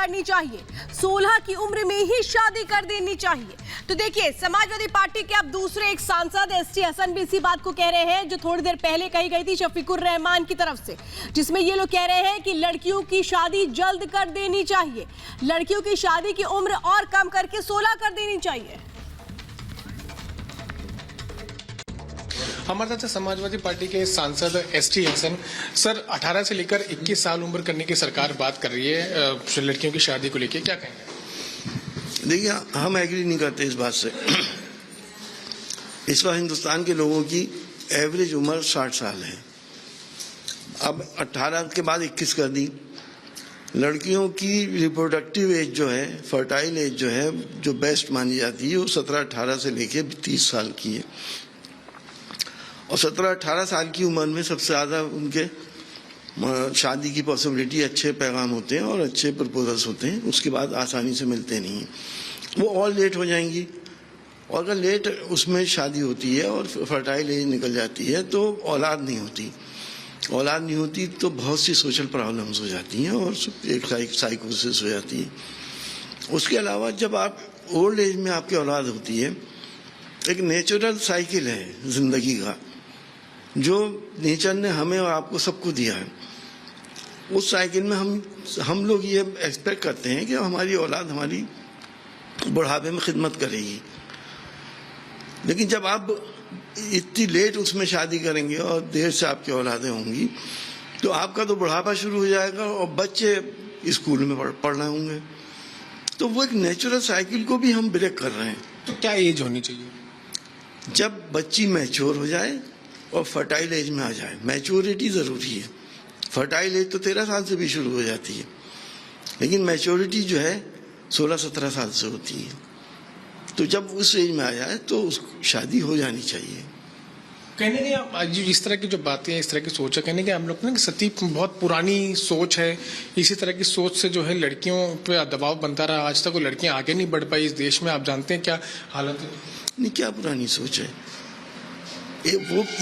करनी चाहिए, 16 की उम्र में ही शादी कर देनी चाहिए। तो देखिए, समाजवादी पार्टी के अब दूसरे एक सांसद एसटी हसन भी इसी बात को कह रहे हैं जो थोड़ी देर पहले कही गई थी शफीकुर रहमान की तरफ से, जिसमें ये लोग कह रहे हैं कि लड़कियों की शादी जल्द कर देनी चाहिए, लड़कियों की शादी की उम्र और कम करके 16 कर देनी चाहिए। हमारे साथ समाजवादी पार्टी के सांसद एसटी हसन सर, 18 से लेकर 21 साल उम्र करने की सरकार बात कर रही है लड़कियों की शादी को लेकर, क्या कहेंगे? देखिए, हम एग्री नहीं करते इस बात से। इस बार हिंदुस्तान के लोगों की एवरेज उम्र 60 साल है। अब 18 के बाद 21 कर दी। लड़कियों की रिप्रोडक्टिव एज जो है, फर्टाइल एज जो है, जो बेस्ट मानी जाती है, वो 17-18 से लेके 30 साल की है। और 17-18 साल की उम्र में सबसे ज़्यादा उनके शादी की पॉसिबिलिटी, अच्छे पैगाम होते हैं और अच्छे प्रपोजल्स होते हैं, उसके बाद आसानी से मिलते नहीं हैं, वो और लेट हो जाएंगी। और अगर लेट उसमें शादी होती है और फर्टाइल एज निकल जाती है तो औलाद नहीं होती। औलाद नहीं होती तो बहुत सी सोशल प्रॉब्लम्स हो जाती हैं और एक साइकोसिस हो जाती है। उसके अलावा जब आप ओल्ड एज में आपकी औलाद होती है, एक नेचुरल साइकिल है जिंदगी का जो नेचर ने हमें और आपको सबको दिया है। उस साइकिल में हम लोग ये एक्सपेक्ट करते हैं कि हमारी औलाद हमारी बुढ़ापे में खिदमत करेगी। लेकिन जब आप इतनी लेट उसमें शादी करेंगे और देर से आपकी औलादें होंगी तो आपका तो बुढ़ापा शुरू हो जाएगा और बच्चे स्कूल में पढ़ना होंगे। तो वो एक नेचुरल साइकिल को भी हम ब्रेक कर रहे हैं। तो क्या एज होनी चाहिए? जब बच्ची मैच्योर हो जाए और फर्टाइल एज में आ जाए। मैच्योरिटी ज़रूरी है। फर्टाइल एज तो 13 साल से भी शुरू हो जाती है, लेकिन मैच्योरिटी जो है 16-17 साल से होती है। तो जब उस एज में आ जाए तो उसको शादी हो जानी चाहिए। कहने के आज इस तरह की जो बातें हैं, इस तरह की सोच है, कहने के हम लोग ना कि सती बहुत पुरानी सोच है। इसी तरह की सोच से जो है लड़कियों पे दबाव बनता रहा, आज तक वो लड़कियां आगे नहीं बढ़ पाई इस देश में। आप जानते हैं क्या हालत है? नहीं, क्या पुरानी सोच है?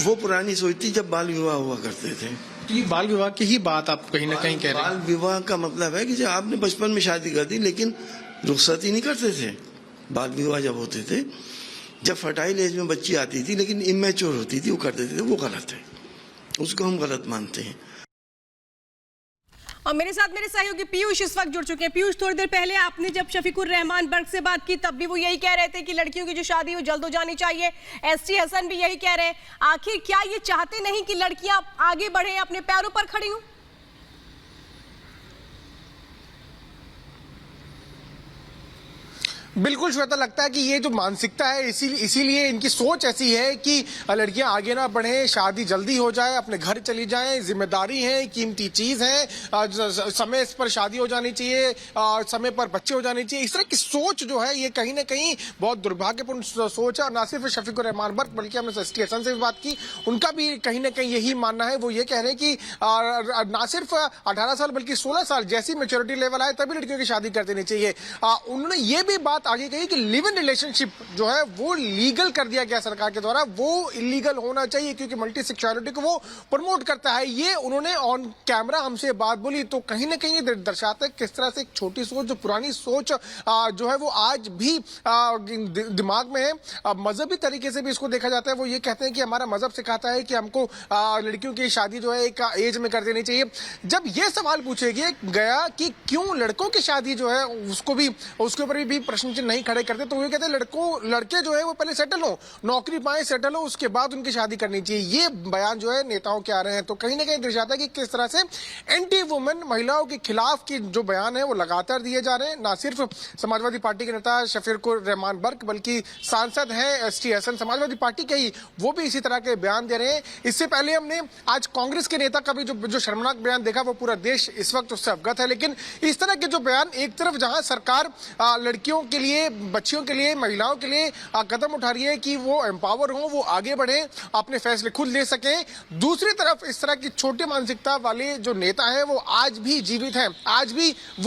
वो पुरानी सोच थी जब बाल विवाह हुआ करते थे। तो ये बाल विवाह की ही बात आप कहीं ना कहीं कह रहे हैं। बाल विवाह का मतलब है कि जब आपने बचपन में शादी कर दी, लेकिन रुखसती नहीं करते थे। बाल विवाह जब होते थे, जब फर्टाइल एज में बच्ची आती थी लेकिन इमेच्योर होती थी, वो कर देते थे, वो गलत है। उसको हम गलत मानते हैं। और मेरे साथ मेरे सहयोगी पीयूष इस वक्त जुड़ चुके हैं। पीयूष, थोड़ी देर पहले आपने जब शफीकुर रहमान बर्ग से बात की तब भी वो यही कह रहे थे कि लड़कियों की जो शादी वो जल्द हो जानी चाहिए। एसटी हसन भी यही कह रहे हैं। आखिर क्या ये चाहते नहीं कि लड़कियां आगे बढ़े, अपने पैरों पर खड़ी हों? बिल्कुल श्वेता, लगता है कि ये जो मानसिकता है इसीलिए इनकी सोच ऐसी है कि लड़कियां आगे ना बढ़े, शादी जल्दी हो जाए, अपने घर चली जाएं, जिम्मेदारी है, कीमती चीज है, समय पर शादी हो जानी चाहिए, समय पर बच्चे हो जाने चाहिए। इस तरह की सोच जो है ये कहीं ना कहीं बहुत दुर्भाग्यपूर्ण सोच है। और ना सिर्फ शफीकुर रहमान बर्ग बल्कि हमने एसटी हसन से भी बात की, उनका भी कहीं ना कहीं यही मानना है। वो ये कह रहे हैं कि ना सिर्फ 18 साल बल्कि 16 साल जैसी मेच्योरिटी लेवल आए तभी लड़कियों की शादी कर देनी चाहिए। उन्होंने ये भी बात आगे कही कि लिव इन रिलेशनशिप जो है वो लीगल कर दिया गया सरकार के द्वारा, वो इलीगल होना चाहिए क्योंकि मल्टी सेक्सुअलिटी को वो प्रमोट करता है। ये उन्होंने ऑन कैमरा हमसे बात बोली। तो कहीं ना कहीं दर्शाता है किस तरह से एक छोटी सोच, जो पुरानी सोच जो है वो आज भी दिमाग में है। मजहबी तरीके से भी इसको देखा जाता है। वो ये कहते हैं कि हमारा मजहब सिखाता है कि हमको लड़कियों की शादी जो है एक एज में कर देनी चाहिए। जब ये सवाल पूछे गया कि क्यों लड़कों की शादी जो है उसके ऊपर भी प्रश्न चिन्ह नहीं खड़े करते, तो वो कहते हैं लड़के जो है वो पहले सेटल हो, नौकरी पाए, सेटल हो, उसके बाद उनकी शादी करनी चाहिए। ये बयान जो है नेताओं के आ रहे हैं। तो कहीं ना कहीं दर्शाता है कि किस तरह से एंटी वुमेन, महिलाओं के खिलाफ की जो बयान है वो लगातार दिए जा रहे हैं। ना सिर्फ समाजवादी पार्टी के नेता शफीकुर रहमान बर्ग बल्कि सांसद हैं एसटी हसन, समाजवादी पार्टी के ही, वो भी इसी तरह के बयान दे रहे हैं। इससे पहले हमने आज कांग्रेस के नेता का भी जो शर्मनाक बयान देखा, वो पूरा देश इस वक्त उससे अवगत है। लेकिन इस तरह के जो बयान, एक तरफ जहां सरकार लड़कियों के लिए, बच्चियों के लिए, महिलाओं के लिए कदम उठा रही है कि वो एम्पावर हो, वो आगे बढ़े, अपने फैसले खुद ले सकें, दूसरी तरफ इस तरह की छोटी मानसिकता वाले जो नेता हैं वो आज भी जीवित हैं। आज भी वो